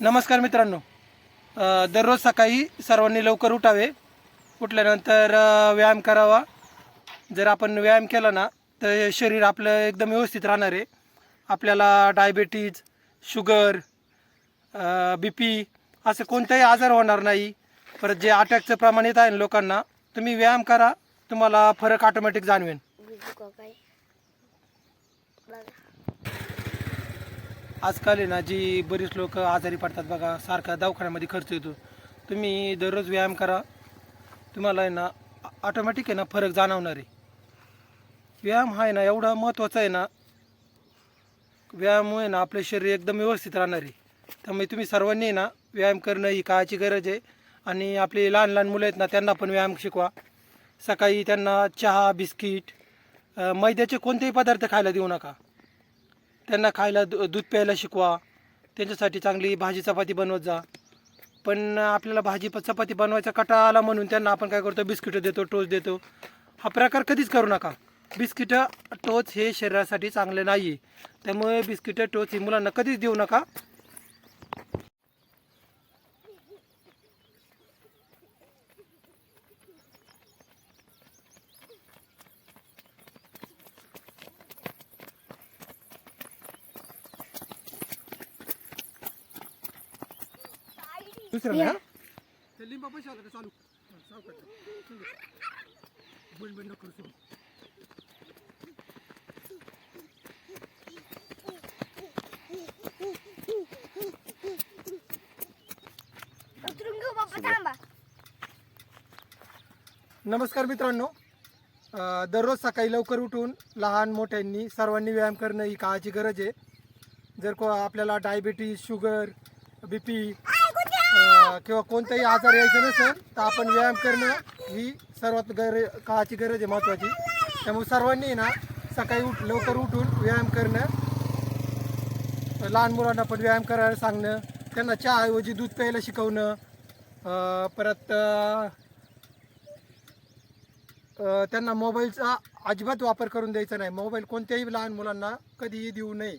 नमस्कार मित्रांनो. दररोज सकाळी सर्वांनी लवकर उठावे. उठल्यानंतर व्यायाम करावा. जर आपण व्यायाम केला ना तर शरीर आपलं एकदम व्यवस्थित राहणार आहे. आपल्याला डायबिटीज, शुगर, BP असं कोणताही आजार होणार नाही. परत जे अटॅकचं प्रमाण येत आहे ना लोकांना, तुम्ही व्यायाम करा, तुम्हाला फरक ऑटोमॅटिक जाणवेल. आजकाल आहे ना जी बरीच लोक आजारी पडतात बघा, सारखा दवाखान्यामध्ये खर्च येतो. तुम्ही दररोज व्यायाम करा, तुम्हाला आहे ना ऑटोमॅटिक आहे ना फरक जाणवणार आहे. व्यायाम हा आहे ना एवढा महत्त्वाचा आहे ना, व्यायामामुळे ना आपले शरीर एकदम व्यवस्थित राहणार आहे. त्यामुळे तुम्ही सर्वांनी ना व्यायाम करणं ही काळाची गरज आहे. आणि आपली लहान लहान मुलं आहेत ना त्यांना पण व्यायाम शिकवा. सकाळी त्यांना चहा, बिस्किट, मैद्याचे कोणतेही पदार्थ खायला देऊ नका. त्यांना खायला दूध प्यायला शिकवा. त्यांच्यासाठी चांगली भाजी चपाती बनवत जा. पण आपल्याला भाजी चपाती बनवायचा कंटाळा आला म्हणून त्यांना आपण काय करतो, बिस्किटं देतो, टोस्ट देतो. हा प्रकार कधीच करू नका. बिस्किटं, टोच हे शरीरासाठी चांगले नाही आहे. त्यामुळे बिस्किटं, टोच ही मुलांना कधीच देऊ नका. दुसरं ना ते लिंबा पैसे आला चालू बंद बंद करतो. नमस्कार मित्रांनो. दररोज सकाळी लवकर उठून लहान मोठ्यांनी सर्वांनी व्यायाम करणं ही काळाची गरज आहे. जर आपल्याला डायबिटीज, शुगर, BP किंवा कोणताही आजार यायचं नसेल तर आपण व्यायाम करणं ही सर्वात काळाची गरज आहे, महत्त्वाची. त्यामुळे सर्वांनी ना सकाळी लवकर उठून व्यायाम करणं, लहान मुलांना पण व्यायाम करायला सांगणं, त्यांना चहाऐवजी दूध प्यायला शिकवणं. परत त्यांना मोबाईलचा अजिबात वापर करून द्यायचा नाही. मोबाईल कोणत्याही लहान मुलांना कधीही देऊ नये.